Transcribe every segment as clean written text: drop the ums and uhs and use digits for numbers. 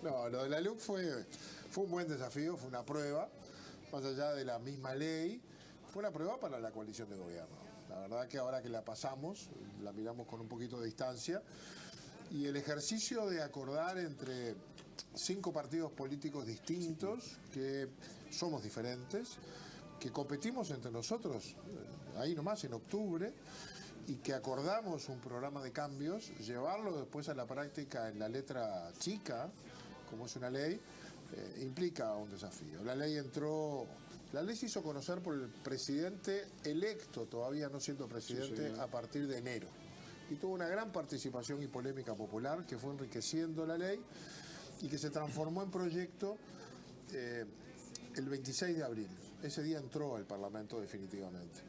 No, lo de la LUC fue un buen desafío, fue una prueba, más allá de la misma ley, fue una prueba para la coalición de gobierno. La verdad que ahora que la pasamos, la miramos con un poquito de distancia, y el ejercicio de acordar entre 5 partidos políticos distintos, que somos diferentes, que competimos entre nosotros, ahí nomás en octubre, y que acordamos un programa de cambios, llevarlo después a la práctica en la letra chica, como es una ley, implica un desafío. La ley se hizo conocer por el presidente electo, todavía no siendo presidente, a partir de enero. Y tuvo una gran participación y polémica popular que fue enriqueciendo la ley y que se transformó en proyecto el 26 de abril. Ese día entró al Parlamento definitivamente.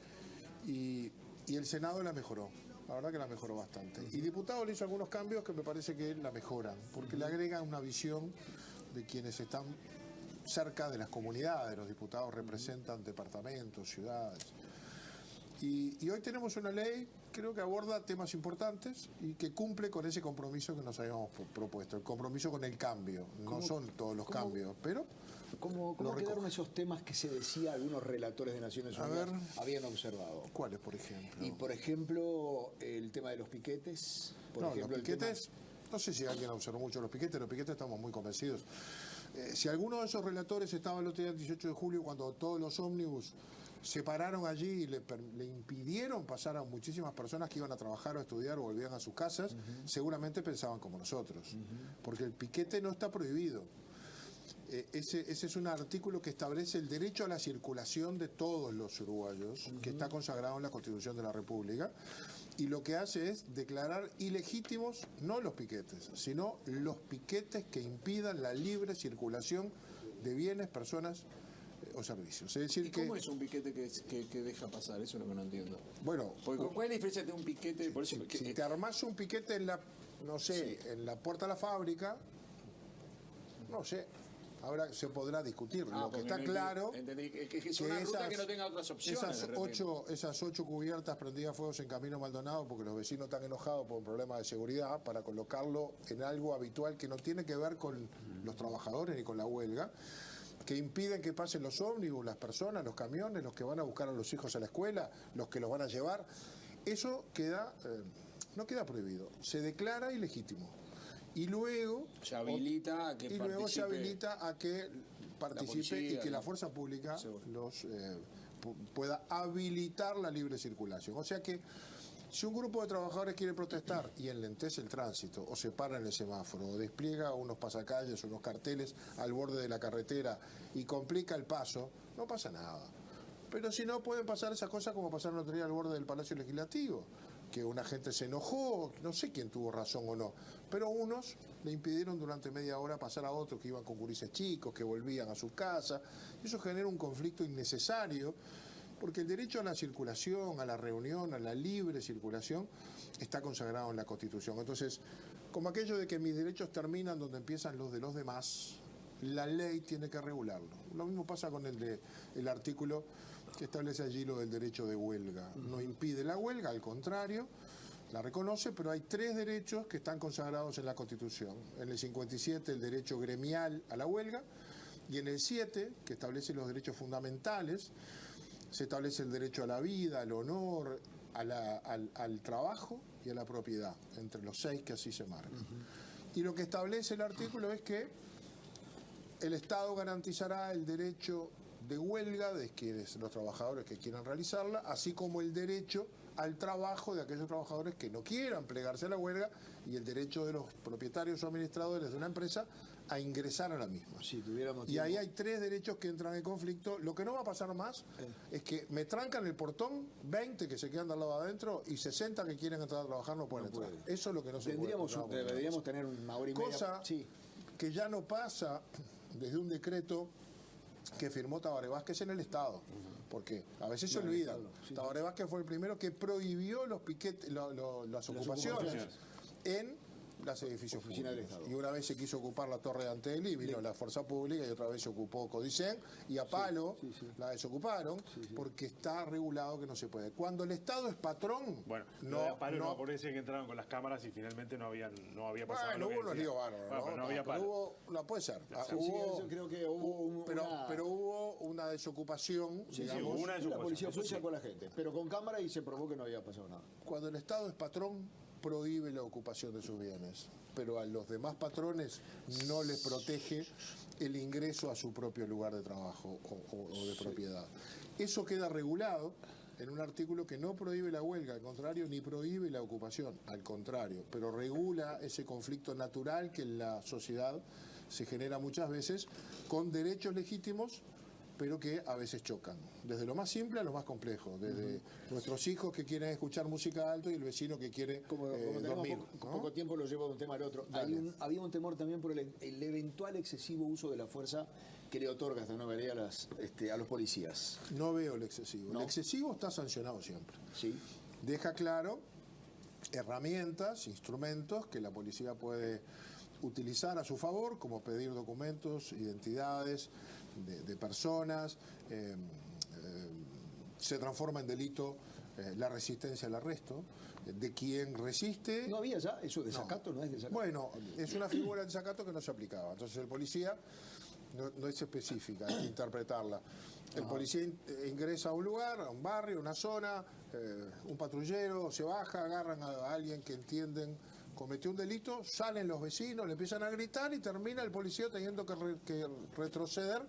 Y el Senado la mejoró. La verdad que la mejoró bastante. Y diputado le hizo algunos cambios que me parece que la mejoran, porque le agregan una visión de quienes están cerca de las comunidades. Los diputados representan departamentos, ciudades. Y hoy tenemos una ley, creo que aborda temas importantes y que cumple con ese compromiso que nos habíamos propuesto, el compromiso con el cambio. No son todos los cambios, pero... ¿Cómo quedaron esos temas que se decía algunos relatores de Naciones Unidas habían observado? ¿Cuáles, por ejemplo? Y, por ejemplo, el tema de los piquetes. Los piquetes, no sé si alguien observó mucho los piquetes estamos muy convencidos. Si alguno de esos relatores estaba el otro día, el 18 de julio, cuando todos los ómnibus se pararon allí y le impidieron pasar a muchísimas personas que iban a trabajar o a estudiar o volvían a sus casas, seguramente pensaban como nosotros. Porque el piquete no está prohibido. Ese es un artículo que establece el derecho a la circulación de todos los uruguayos, que está consagrado en la Constitución de la República, y lo que hace es declarar ilegítimos no los piquetes, sino los piquetes que impidan la libre circulación de bienes, personas o servicios. Es decir, ¿Y cómo es un piquete que deja pasar? Eso es lo que no entiendo. Bueno, ¿cuál es la diferencia de un piquete? Por eso, si te armás un piquete en la, no sé, en la puerta de la fábrica, no sé. Ahora se podrá discutir. Lo que está claro que es una ruta que no tenga otras opciones. Esas 8 cubiertas prendidas a fuegos en Camino Maldonado porque los vecinos están enojados por un problema de seguridad, para colocarlo en algo habitual que no tiene que ver con los trabajadores ni con la huelga, que impiden que pasen los ómnibus, las personas, los camiones, los que van a buscar a los hijos a la escuela, los que los van a llevar. Eso no queda prohibido, se declara ilegítimo. Y luego se habilita a que participe y que la fuerza pública pueda habilitar la libre circulación. O sea que si un grupo de trabajadores quiere protestar y enlentece el tránsito, o se para en el semáforo, o despliega unos pasacalles, unos carteles al borde de la carretera y complica el paso, no pasa nada. Pero si no, pueden pasar esas cosas como pasaron el otro día al borde del Palacio Legislativo, que una gente se enojó, no sé quién tuvo razón o no, pero unos le impidieron durante media hora pasar a otros que iban con gurises chicos, que volvían a su casa. Eso genera un conflicto innecesario, porque el derecho a la circulación, a la reunión, a la libre circulación, está consagrado en la Constitución. Entonces, como aquello de que mis derechos terminan donde empiezan los de los demás, la ley tiene que regularlo. Lo mismo pasa con el artículo que establece allí lo del derecho de huelga. No impide la huelga, al contrario, la reconoce, pero hay 3 derechos que están consagrados en la Constitución. En el 57 el derecho gremial a la huelga, y en el 7, que establece los derechos fundamentales, se establece el derecho a la vida, al honor, al trabajo y a la propiedad, entre los 6 que así se marcan. Y lo que establece el artículo es que el Estado garantizará el derecho de huelga de quienes, los trabajadores que quieran realizarla, así como el derecho al trabajo de aquellos trabajadores que no quieran plegarse a la huelga, y el derecho de los propietarios o administradores de una empresa a ingresar a la misma. Si tuviéramos y ahí hay 3 derechos que entran en conflicto. Lo que no va a pasar más es que me trancan el portón, 20 que se quedan del lado adentro y 60 que quieren entrar a trabajar no pueden entrar. Eso es lo que no se puede. Deberíamos tener una hora y media. Cosa que ya no pasa desde un decreto que firmó Tabaré Vázquez en el Estado, porque a veces se olvida. Tabaré Vázquez fue el primero que prohibió los piquetes, las ocupaciones en las edificios Oficina del públicos. Estado. Y una vez se quiso ocupar la Torre de Antelli, vino la Fuerza Pública, y otra vez se ocupó Codicen, y a palo la desocuparon, porque está regulado que no se puede. Cuando el Estado es patrón... Bueno, no aparece que entraron con las cámaras y finalmente no había pasado. Bueno, hubo unos líos bárbaros, no había palo. No puede ser. Creo que hubo pero hubo una desocupación, digamos. Hubo una desocupación. La policía fue y sacó a la gente, pero con cámara, y se probó que no había pasado nada. Cuando el Estado es patrón, prohíbe la ocupación de sus bienes, pero a los demás patrones no les protege el ingreso a su propio lugar de trabajo o de propiedad. Eso queda regulado en un artículo que no prohíbe la huelga, al contrario, ni prohíbe la ocupación, al contrario, pero regula ese conflicto natural que en la sociedad se genera muchas veces con derechos legítimos, pero que a veces chocan, desde lo más simple a lo más complejo, desde nuestros hijos que quieren escuchar música alto y el vecino que quiere dormir. Poco tiempo lo llevo de un tema al otro. Había un temor también por el eventual excesivo uso de la fuerza que le otorga esta nueva ley a los policías. No veo el excesivo. ¿No? El excesivo está sancionado siempre. Sí. Deja claro herramientas, instrumentos que la policía puede utilizar a su favor, como pedir documentos, identidades de personas. Se transforma en delito la resistencia al arresto de quien resiste. ¿No había ya eso de desacato? ¿No es desacato? Bueno, es una figura de desacato que no se aplicaba. Entonces el policía no es específica, hay que interpretarla. El policía ingresa a un lugar, a un barrio, a una zona, un patrullero se baja, agarran a alguien que entienden cometió un delito, salen los vecinos, le empiezan a gritar y termina el policía teniendo que retroceder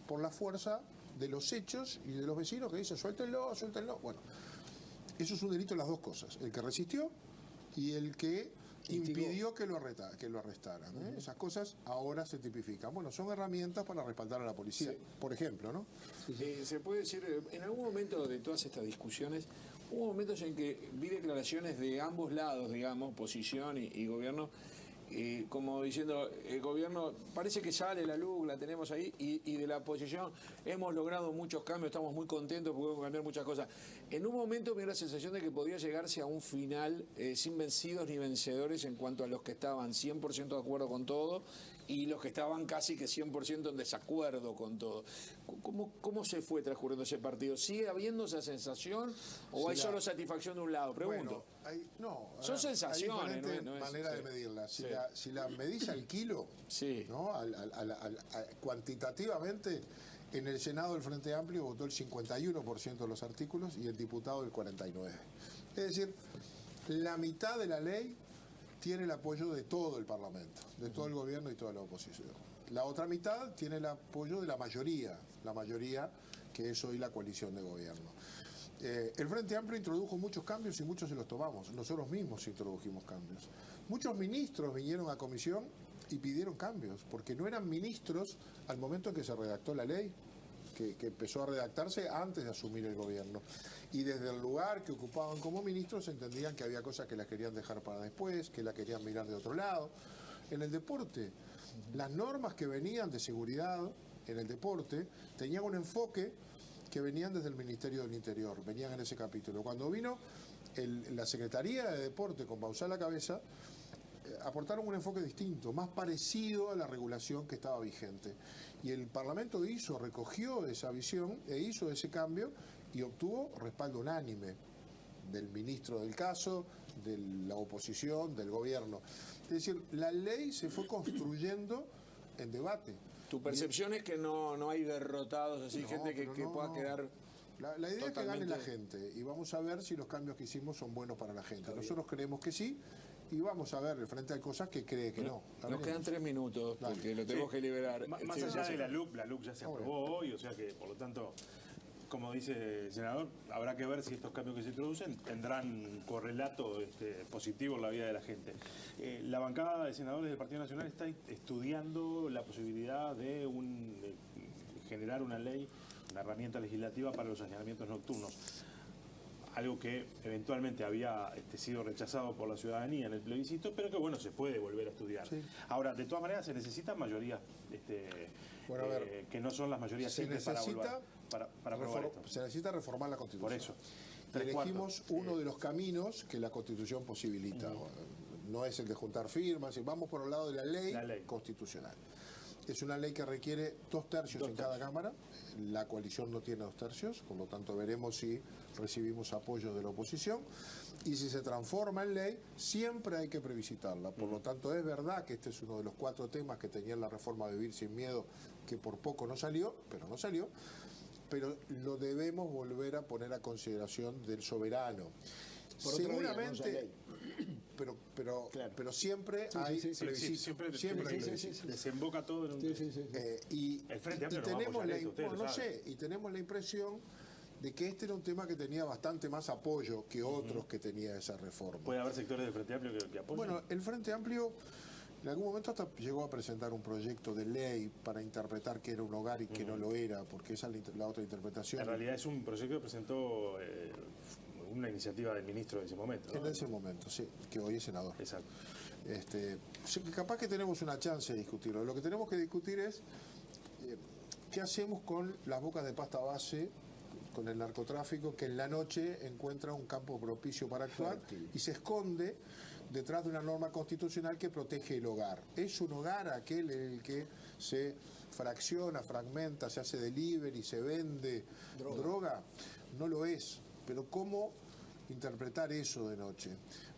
por la fuerza de los hechos y de los vecinos que dicen suéltenlo, suéltenlo. Bueno, eso es un delito las dos cosas, el que resistió y el que impidió que lo arrestaran. Esas cosas ahora se tipifican. Bueno, son herramientas para respaldar a la policía, por ejemplo, ¿no? Se puede decir, en algún momento de todas estas discusiones, hubo momentos en que vi declaraciones de ambos lados, digamos, oposición y gobierno, como diciendo, el gobierno parece que sale la luz, la tenemos ahí, y de la oposición hemos logrado muchos cambios, estamos muy contentos porque podemos cambiar muchas cosas. En un momento me dio la sensación de que podía llegarse a un final sin vencidos ni vencedores en cuanto a los que estaban 100% de acuerdo con todo y los que estaban casi que 100% en desacuerdo con todo. ¿Cómo se fue transcurriendo ese partido? ¿Sigue habiendo esa sensación o hay solo satisfacción de un lado? Pregunto. Bueno, son sensaciones. Hay diferentes maneras de medirla. Si la medís al kilo, ¿no? Cuantitativamente, en el Senado del Frente Amplio votó el 51% de los artículos y el diputado el 49%. Es decir, la mitad de la ley tiene el apoyo de todo el Parlamento, de todo el gobierno y toda la oposición. La otra mitad tiene el apoyo de la mayoría que es hoy la coalición de gobierno. El Frente Amplio introdujo muchos cambios y muchos se los tomamos. Nosotros mismos introdujimos cambios. Muchos ministros vinieron a comisión y pidieron cambios, porque no eran ministros al momento en que se redactó la ley, que empezó a redactarse antes de asumir el gobierno. Y desde el lugar que ocupaban como ministros entendían que había cosas que las querían dejar para después, que la querían mirar de otro lado. En el deporte, las normas que venían de seguridad en el deporte tenían un enfoque que venían desde el Ministerio del Interior, venían en ese capítulo. Cuando vino la Secretaría de Deporte con Bauzá a la cabeza, aportaron un enfoque distinto, más parecido a la regulación que estaba vigente. Y el Parlamento recogió esa visión e hizo ese cambio y obtuvo respaldo unánime del ministro del caso, de la oposición, del gobierno. Es decir, la ley se fue construyendo en debate. ¿Tu percepción es que no hay derrotados, así, gente que pueda quedar? La idea es que gane la gente y vamos a ver si los cambios que hicimos son buenos para la gente. Nosotros creemos que sí y vamos a ver, frente hay cosas que cree que no. Nos quedan 3 minutos porque lo tenemos que liberar. Más allá de la LUC ya se aprobó hoy, o sea que por lo tanto, como dice el senador, habrá que ver si estos cambios que se introducen tendrán un correlato positivo en la vida de la gente. La bancada de senadores del Partido Nacional está estudiando la posibilidad de generar una ley, una herramienta legislativa para los allanamientos nocturnos. Algo que eventualmente había sido rechazado por la ciudadanía en el plebiscito, pero que bueno, se puede volver a estudiar. Sí. Ahora, de todas maneras, se necesitan mayorías que no son las mayorías simples para aprobar esto. Se necesita reformar la Constitución. Por eso. Elegimos uno de los caminos que la Constitución posibilita. no es el de juntar firmas, y vamos por el lado de la ley constitucional. Es una ley que requiere 2 tercios en cada Cámara. La coalición no tiene 2 tercios, por lo tanto veremos si recibimos apoyo de la oposición. Y si se transforma en ley, siempre hay que previsitarla. Por lo tanto, es verdad que este es uno de los 4 temas que tenía la reforma de Vivir Sin Miedo, que por poco no salió, pero lo debemos volver a poner a consideración del soberano. Por Seguramente, otra vía, pero siempre hay plebiscito. Siempre desemboca todo en un... Y el Frente Amplio tenemos la impresión de que este era un tema que tenía bastante más apoyo que otros que tenía esa reforma. ¿Puede haber sectores del Frente Amplio que apoyen? Bueno, el Frente Amplio en algún momento hasta llegó a presentar un proyecto de ley para interpretar que era un hogar y que no lo era, porque esa es la otra interpretación. En realidad es un proyecto que presentó una iniciativa del ministro de ese momento, ¿no? En ese momento, sí, que hoy es senador. Exacto. Capaz que tenemos una chance de discutirlo. Lo que tenemos que discutir es qué hacemos con las bocas de pasta base, con el narcotráfico, que en la noche encuentra un campo propicio para actuar y se esconde detrás de una norma constitucional que protege el hogar. ¿Es un hogar aquel en el que se fracciona, fragmenta, se hace delivery, se vende droga? No lo es. Pero ¿cómo interpretar eso de noche?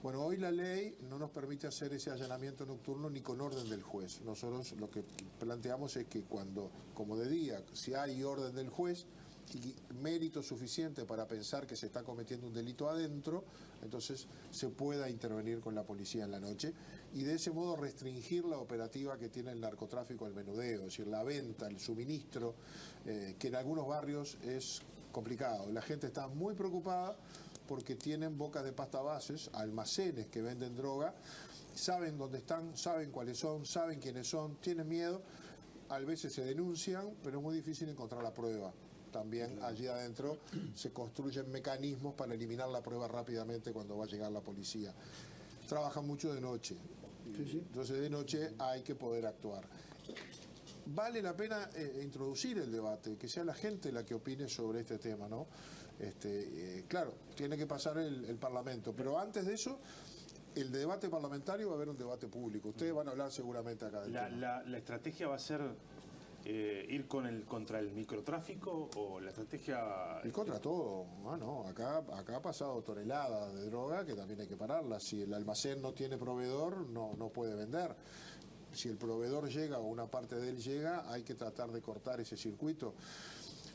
Bueno, hoy la ley no nos permite hacer ese allanamiento nocturno ni con orden del juez. Nosotros lo que planteamos es que cuando, como de día, si hay orden del juez y mérito suficiente para pensar que se está cometiendo un delito adentro, entonces se pueda intervenir con la policía en la noche y de ese modo restringir la operativa que tiene el narcotráfico al menudeo, es decir, la venta, el suministro, que en algunos barrios es complicado. La gente está muy preocupada porque tienen bocas de pasta bases, almacenes que venden droga, saben dónde están, saben cuáles son, saben quiénes son, tienen miedo, a veces se denuncian, pero es muy difícil encontrar la prueba. También allí adentro se construyen mecanismos para eliminar la prueba rápidamente cuando va a llegar la policía. Trabajan mucho de noche, entonces de noche hay que poder actuar. Vale la pena introducir el debate, que sea la gente la que opine sobre este tema, ¿no? Claro, tiene que pasar el Parlamento, pero antes de eso, el debate parlamentario va a haber un debate público. Ustedes van a hablar seguramente acá del tema. La estrategia va a ser ir contra el microtráfico o la estrategia... Ir contra todo. No, acá ha pasado toneladas de droga que también hay que pararla. Si el almacén no tiene proveedor, no puede vender. Si el proveedor llega o una parte de él llega, hay que tratar de cortar ese circuito,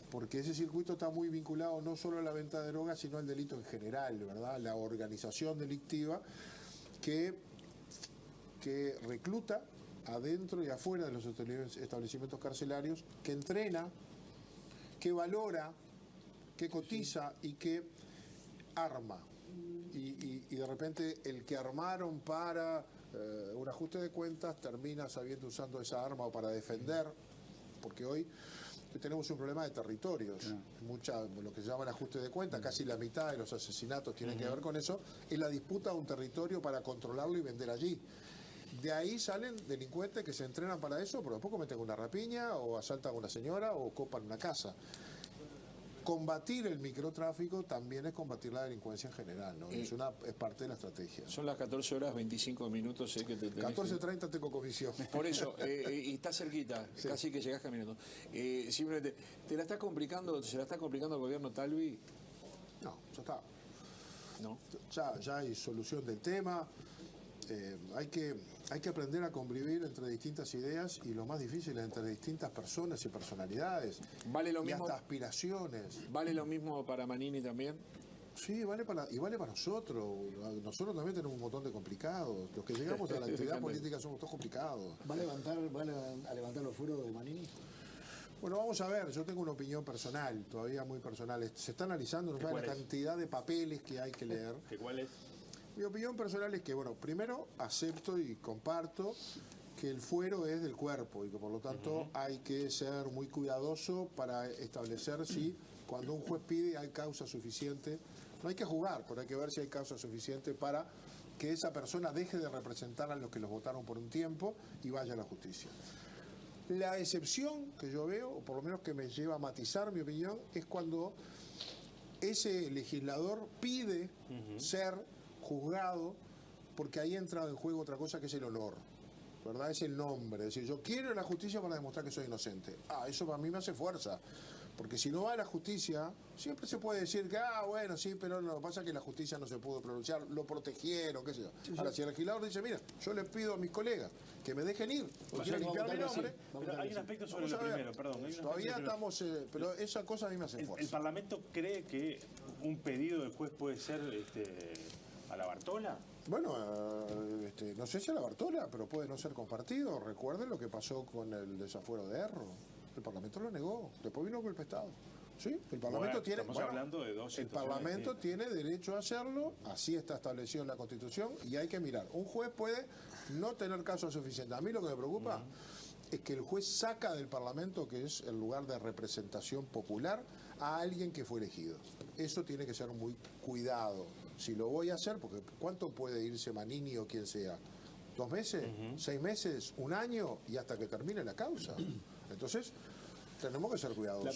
porque ese circuito está muy vinculado no solo a la venta de drogas, sino al delito en general, ¿verdad? La organización delictiva que recluta adentro y afuera de los establecimientos carcelarios, que entrena, que valora, que cotiza y que arma. Y de repente el que armaron para un ajuste de cuentas termina sabiendo usando esa arma o para defender, porque hoy tenemos un problema de territorios. Lo que se llama el ajuste de cuentas, casi la mitad de los asesinatos tienen que ver con eso, es la disputa de un territorio para controlarlo y vender allí. De ahí salen delincuentes que se entrenan para eso, pero después cometen una rapiña o asaltan a una señora o copan una casa. Combatir el microtráfico también es combatir la delincuencia en general, ¿no? Es parte de la estrategia. Son las 14:25, sé que te tenés 14:30 tengo comisión. Por eso, y está cerquita, casi que llegás caminando. Simplemente, ¿se la está complicando el gobierno Talvi? No, ya está. No. Ya hay solución del tema. Hay que aprender a convivir entre distintas ideas y lo más difícil es entre distintas personas y personalidades. ¿Vale lo y mismo? hasta aspiraciones. ¿Vale lo mismo para Manini también? Sí, vale para nosotros. Nosotros también tenemos un montón de complicados. Los que llegamos a la actividad política somos todos complicados. ¿Va a levantar los fueros de Manini? Bueno, vamos a ver, yo tengo una opinión personal, todavía muy personal. Se está analizando, no sabe la cantidad de papeles que hay que leer. ¿Cuál es? Mi opinión personal es que, bueno, primero acepto y comparto que el fuero es del cuerpo y que por lo tanto hay que ser muy cuidadoso para establecer si cuando un juez pide hay causa suficiente. No hay que jugar, pero hay que ver si hay causa suficiente para que esa persona deje de representar a los que los votaron por un tiempo y vaya a la justicia. La excepción que yo veo, o por lo menos que me lleva a matizar mi opinión, es cuando ese legislador pide ser juzgado porque ahí entra en juego otra cosa que es el honor, ¿verdad? Es el nombre. Es decir, yo quiero la justicia para demostrar que soy inocente. Eso para mí me hace fuerza. Porque si no va a la justicia, siempre se puede decir que, bueno, sí, pero lo que pasa es que la justicia no se pudo pronunciar, lo protegieron, qué sé yo. Ahora, si el legislador dice, mira, yo le pido a mis colegas que me dejen ir, porque quiero limpiar mi nombre. Pero hay un aspecto sobre lo primero, perdón. Todavía estamos, pero esa cosa a mí me hace fuerza. ¿El Parlamento cree que un pedido del juez puede ser a la Bartola? Bueno, no sé si a la Bartola, pero puede no ser compartido. Recuerden lo que pasó con el desafuero de Erro. El Parlamento lo negó. Después vino el golpe de Estado. Sí, el Parlamento tiene. Estamos hablando de dos el Parlamento tiene derecho a hacerlo, así está establecido en la Constitución, y hay que mirar. Un juez puede no tener casos suficientes. A mí lo que me preocupa es que el juez saca del Parlamento, que es el lugar de representación popular, a alguien que fue elegido. Eso tiene que ser muy cuidado. Si lo voy a hacer, porque ¿cuánto puede irse Manini o quien sea? ¿2 meses? ¿6 meses? ¿1 año? Y hasta que termine la causa. Entonces, tenemos que ser cuidadosos.